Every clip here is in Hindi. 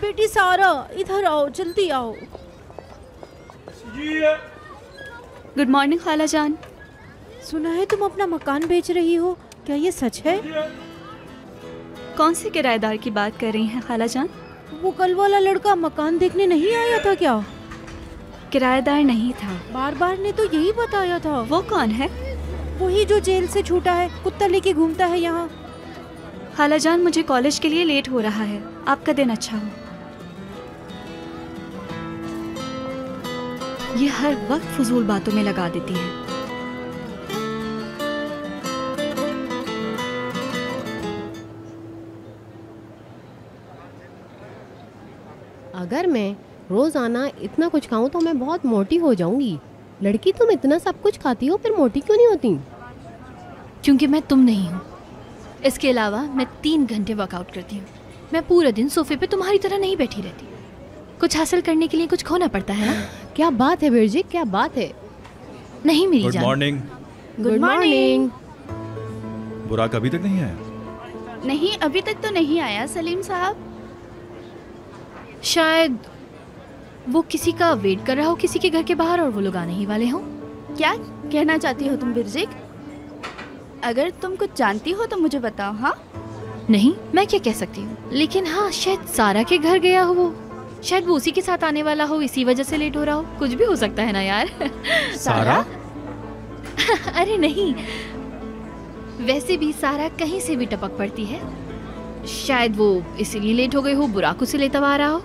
बेटी सारा, इधर आओ, जल्दी आओ। गुड मॉर्निंग खाला जान। सुना है तुम अपना मकान बेच रही हो, क्या ये सच है? कौन से किराएदार की बात कर रही हैं खाला जान? वो कल वाला लड़का मकान देखने नहीं आया था क्या? किराएदार नहीं था, बार बार ने तो यही बताया था। वो कौन है? वही जो जेल से छूटा है, कुत्ता लेके घूमता है यहाँ। खाला जान, मुझे कॉलेज के लिए लेट हो रहा है, आपका दिन अच्छा हो। ये हर वक्त फजूल बातों में लगा देती है। अगर मैं रोजाना इतना कुछ खाऊं तो मैं बहुत मोटी हो जाऊंगी। लड़की, तुम इतना सब कुछ खाती हो फिर मोटी क्यों नहीं होती? क्योंकि मैं तुम नहीं हूँ। इसके अलावा मैं 3 घंटे वर्कआउट करती हूँ। मैं पूरा दिन सोफे पे तुम्हारी तरह नहीं बैठी रहती। कुछ हासिल करने के लिए कुछ खोना पड़ता है ना। क्या बात है बिरजी, क्या बात है? नहीं मेरी गुड जान। मॉर्निंग। Good morning. बुराक अभी तक नहीं आया? नहीं, अभी तक तो नहीं आया सलीम साहब। शायद वो किसी का वेट कर रहा हो किसी के घर के बाहर, और वो लोग आने ही वाले हों। क्या कहना चाहती हो तुम बिरजिक? अगर तुम कुछ जानती हो तो मुझे बताओ। हाँ, नहीं, मैं क्या कह सकती हूँ, लेकिन हाँ, शायद सारा के घर गया हो वो। शायद वो उसी के साथ आने वाला हो, इसी वजह से लेट हो रहा हो। कुछ भी हो सकता है ना यार। सारा? अरे नहीं, वैसे भी सारा कहीं से भी टपक पड़ती है। शायद वो इसीलिए लेट हो गई हो, बुराक उसे लेता आ रहा हो।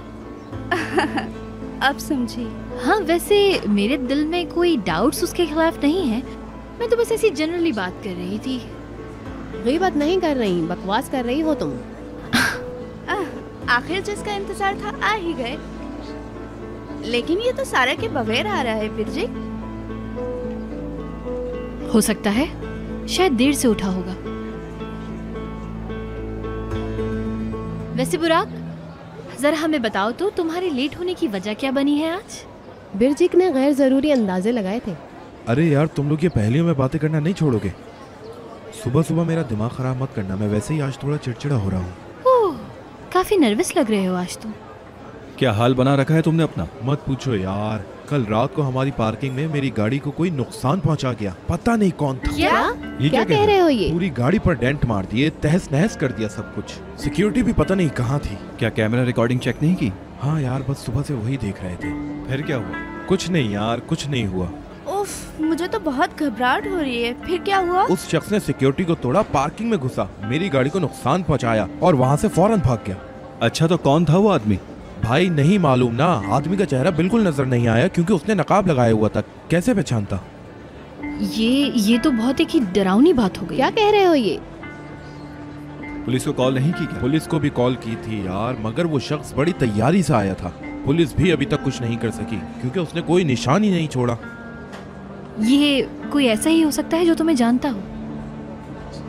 अब समझी। हाँ, वैसे मेरे दिल में कोई डाउट्स उसके खिलाफ नहीं है। मैं तो बस ऐसी जनरली बात कर रही थी। गीबत नहीं कर रही, बकवास कर रही हो तुम। आखिर जिसका इंतजार था आ ही गए। लेकिन ये तो सारा के बगैर आ रहा है बिरजिक। हो सकता है शायद देर से उठा होगा। वैसे बुराक, जरा हमें बताओ तो तुम्हारे लेट होने की वजह क्या बनी है आज? बिरजिक ने गैर जरूरी अंदाजे लगाए थे। अरे यार, तुम लोग ये पहेलियों में बातें करना नहीं छोड़ोगे? सुबह सुबह मेरा दिमाग खराब मत करना, मैं वैसे ही आज थोड़ा चिड़चिड़ा हो रहा हूँ। ओह, काफी नर्वस लग रहे हो आज तुम। क्या हाल बना रखा है तुमने अपना? मत पूछो यार, कल रात को हमारी पार्किंग में मेरी गाड़ी को कोई नुकसान पहुंचा गया। पता नहीं कौन था। क्या ये क्या कह रहे हो? ये पूरी गाड़ी पर डेंट मार दिए, तहस नहस कर दिया सब कुछ। सिक्योरिटी भी पता नहीं कहाँ थी। क्या कैमरा रिकॉर्डिंग चेक नहीं की? हाँ यार, बस सुबह से वही देख रहे थे। फिर क्या हुआ? कुछ नहीं यार, कुछ नहीं हुआ। उफ, मुझे तो बहुत घबराहट हो रही है। फिर क्या हुआ? उस शख्स ने सिक्योरिटी को तोड़ा, पार्किंग में घुसा, मेरी गाड़ी को नुकसान पहुंचाया और वहाँ से फौरन भाग गया। अच्छा, तो कौन था वो आदमी? भाई नहीं मालूम ना, आदमी का चेहरा बिल्कुल नजर नहीं आया क्योंकि उसने नकाब लगाया हुआ था। कैसे पहचानता? ये तो बहुत एक ही डरावनी बात हो गई। क्या कह रहे हो ये? पुलिस को कॉल नहीं की क्या? पुलिस को भी कॉल की थी यार, मगर वो शख्स बड़ी तैयारी से आया था। पुलिस भी अभी तक कुछ नहीं कर सकी क्योंकि उसने कोई निशान ही नहीं छोड़ा। ये कोई ऐसा ही हो सकता है जो तुम्हें जानता हो,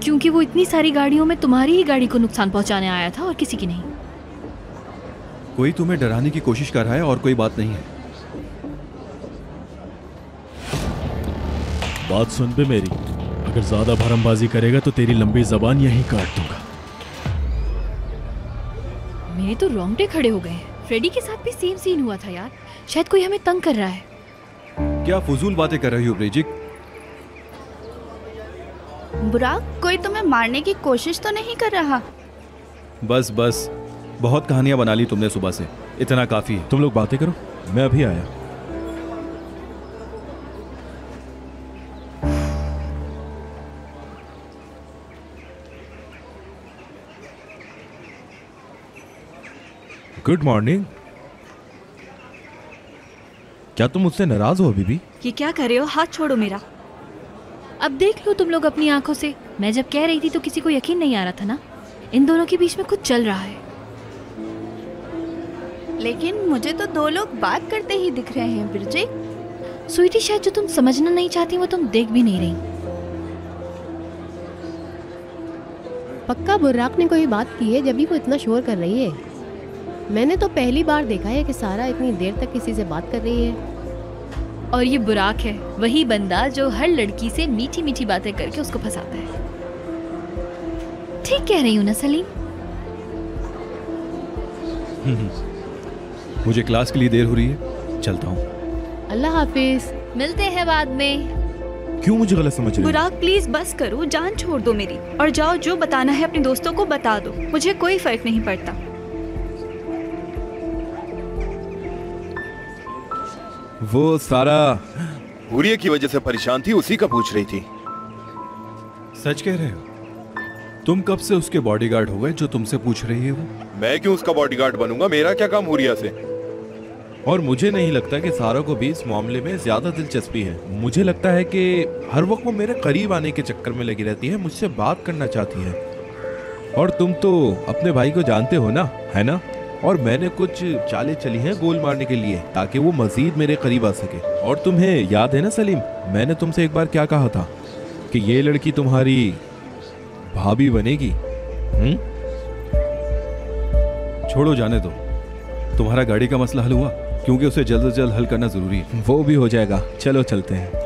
क्योंकि वो इतनी सारी गाड़ियों में तुम्हारी ही गाड़ी को नुकसान पहुंचाने आया था और किसी की नहीं। कोई तुम्हें डराने की कोशिश कर रहा है और कोई बात नहीं है। बात सुन पे मेरी, अगर ज्यादा भरमबाजी करेगा तो तेरी लंबी जबान यहीं काट दूंगा। मेरे तो रोंगटे खड़े हो गए हैं। फ्रेडी के साथ भी सेम सीन हुआ था यार। शायद कोई हमें तंग कर रहा है। क्या फजूल बातें कर रही हो ब्रिजिक? बुराक, कोई तुम्हें मारने की कोशिश तो नहीं कर रहा? बस बस, बहुत कहानियां बना ली तुमने सुबह से, इतना काफी है। तुम लोग बातें करो, मैं अभी आया। Good morning. क्या तुम मुझसे नाराज हो अभी भी? ये क्या कर रहे हो? हाथ छोड़ो मेरा। अब देख लो तुम लोग अपनी आंखों से। मैं जब कह रही थी तो किसी को यकीन नहीं आ रहा था ना। इन दोनों के बीच में कुछ चल रहा है। लेकिन मुझे तो 2 लोग बात करते ही दिख रहे हैं बिरजिक। स्वीटी, शायद जो तुम समझना नहीं चाहती वो तुम देख भी नहीं रही। पक्का बुर्राक ने कोई बात की है जब भी वो इतना शोर कर रही है। मैंने तो पहली बार देखा है कि सारा इतनी देर तक किसी से बात कर रही है। और ये बुराक है, वही बंदा जो हर लड़की से मीठी मीठी बातें करके उसको फंसाता है। ठीक कह रही हूँ ना सलीम? मुझे क्लास के लिए देर हो रही है, चलता हूँ। अल्लाह हाफिज। मिलते हैं बाद में। क्यों मुझे गलत समझ रही हो? बुराक प्लीज बस करो, जान छोड़ दो मेरी और जाओ, जो बताना है अपने दोस्तों को बता दो, मुझे कोई फर्क नहीं पड़ता। वो सारा हुरिया की वजह से परेशान थी, उसी का पूछ रही थी। सच कह रहे हो? तुम कब से उसके बॉडीगार्ड हो गए जो तुमसे पूछ रही है वो? मैं क्यों उसका बॉडीगार्ड बनूंगा? मेरा क्या काम हुरिया से? और मुझे नहीं लगता कि सारा को भी इस मामले में ज्यादा दिलचस्पी है। मुझे लगता है कि हर वक्त वो मेरे करीब आने के चक्कर में लगी रहती है, मुझसे बात करना चाहती है। और तुम तो अपने भाई को जानते हो ना, है ना? और मैंने कुछ चालें चली हैं गोल मारने के लिए ताकि वो मजीद मेरे करीब आ सके। और तुम्हें याद है ना सलीम, मैंने तुमसे एक बार क्या कहा था कि ये लड़की तुम्हारी भाभी बनेगी। छोड़ो, जाने दो। तुम्हारा गाड़ी का मसला हल हुआ? क्योंकि उसे जल्द से जल्द हल करना जरूरी है। वो भी हो जाएगा, चलो चलते हैं।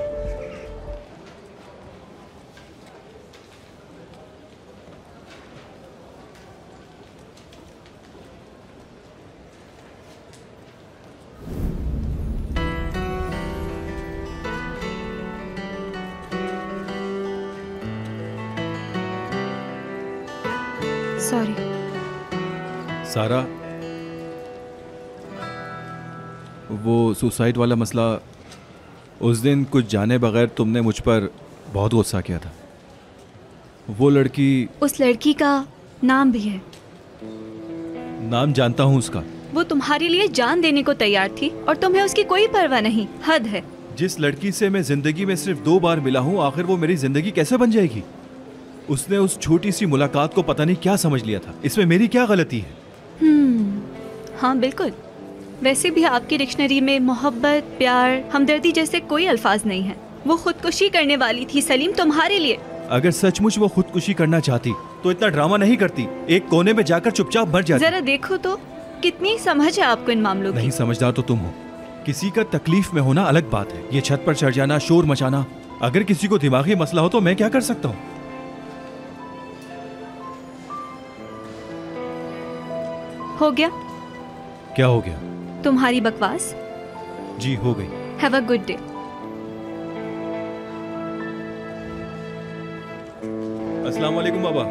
सॉरी। सारा, वो सुसाइड वाला मसला, उस दिन कुछ जाने बगैर तुमने मुझ पर बहुत गुस्सा किया था। वो लड़की, उस लड़की का नाम भी है। नाम जानता हूँ उसका। वो तुम्हारे लिए जान देने को तैयार थी और तुम्हें उसकी कोई परवाह नहीं। हद है। जिस लड़की से मैं जिंदगी में सिर्फ 2 बार मिला हूँ, आखिर वो मेरी जिंदगी कैसे बन जाएगी? उसने उस छोटी सी मुलाकात को पता नहीं क्या समझ लिया था। इसमें मेरी क्या गलती है? हाँ बिल्कुल। वैसे भी आपकी डिक्शनरी में मोहब्बत, प्यार, हमदर्दी जैसे कोई अल्फाज नहीं है। वो खुदकुशी करने वाली थी सलीम, तुम्हारे लिए। अगर सचमुच वो खुदकुशी करना चाहती तो इतना ड्रामा नहीं करती, एक कोने में जाकर चुपचाप मर जाती। जरा देखो तो कितनी समझ है आपको इन मामलों की। नहीं, समझदार तो तुम हो। किसी का तकलीफ में होना अलग बात है, ये छत पर चढ़ जाना, शोर मचाना। अगर किसी को दिमागी मसला हो तो मैं क्या कर सकता हूँ? हो गया? क्या हो गया? तुम्हारी बकवास। जी हो गई। Have a good day. अस्सलाम वालेकुम बाबा।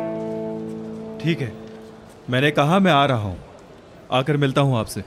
ठीक है, मैंने कहा मैं आ रहा हूँ, आकर मिलता हूँ आपसे।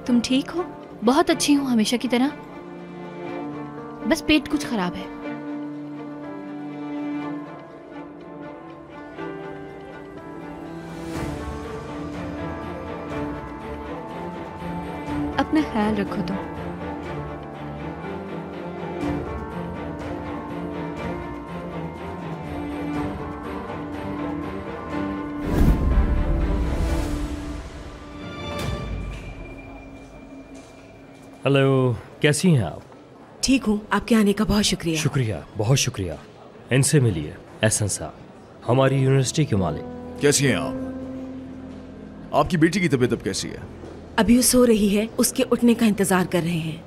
तुम ठीक हो? बहुत अच्छी हूँ, हमेशा की तरह। बस पेट कुछ खराब है। अपना ख्याल रखो तुम। हेलो, कैसी हैं आप? ठीक हूँ, आपके आने का बहुत शुक्रिया। शुक्रिया, बहुत शुक्रिया। इनसे मिलिए, एहसन साहब, हमारी यूनिवर्सिटी के मालिक। कैसी हैं आप? आपकी बेटी की तबीयत अब कैसी है? अभी वो सो रही है, उसके उठने का इंतजार कर रहे हैं।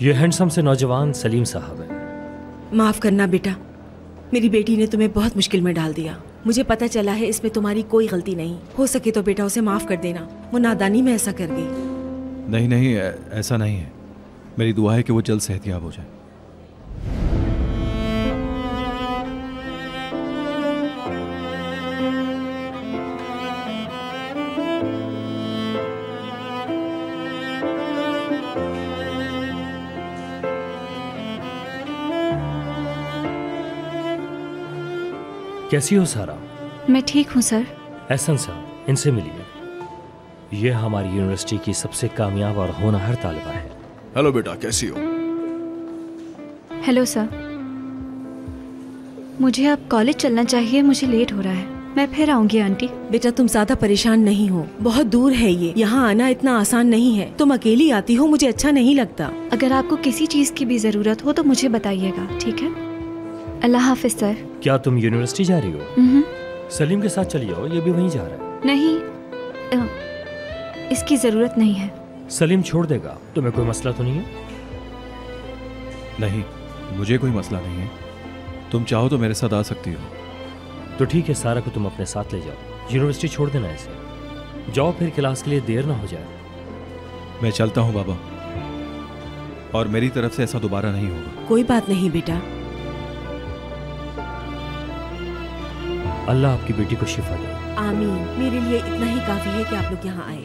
ये हैंडसम से नौजवान सलीम साहब हैं। माफ करना बेटा, मेरी बेटी ने तुम्हें बहुत मुश्किल में डाल दिया। मुझे पता चला है इसमें तुम्हारी कोई गलती नहीं। हो सके तो बेटा उसे माफ कर देना, वो नादानी में ऐसा कर गई। नहीं नहीं, ऐसा नहीं है। मेरी दुआ है कि वो जल्द सेहतयाब हो जाए। कैसी हो सारा? मैं ठीक हूँ सर। एहसन साहब, इनसे मिलिए। ये हमारी यूनिवर्सिटी की सबसे कामयाब और होनहार तालिबा है। हेलो बेटा, कैसी हो? Hello sir. मुझे अब कॉलेज चलना चाहिए, मुझे लेट हो रहा है। मैं फिर आऊंगी आंटी। बेटा तुम ज्यादा परेशान नहीं हो, बहुत दूर है ये, यहाँ आना इतना आसान नहीं है। तुम अकेली आती हो, मुझे अच्छा नहीं लगता। अगर आपको किसी चीज की भी जरूरत हो तो मुझे बताइएगा, ठीक है? अल्लाह हाफिज सर। क्या तुम यूनिवर्सिटी जा रही हो? सलीम के साथ चली जाओ, ये भी वहीं जा रहा है। नहीं, इसकी जरूरत नहीं है। सलीम छोड़ देगा। तुम्हें कोई मसला तो नहीं है? नहीं, मुझे कोई मसला नहीं है। तुम चाहो तो मेरे साथ आ सकती हो। तो ठीक है, सारा को तुम अपने साथ ले जाओ। यूनिवर्सिटी छोड़ देना इसे। जाओ, फिर क्लास के लिए देर ना हो जाए। मैं चलता हूँ बाबा, और मेरी तरफ से ऐसा दोबारा नहीं होगा। कोई बात नहीं बेटा। अल्लाह आपकी बेटी को शिफा दे। आमीन। मेरे लिए इतना ही काफी है कि आप लोग यहाँ आए।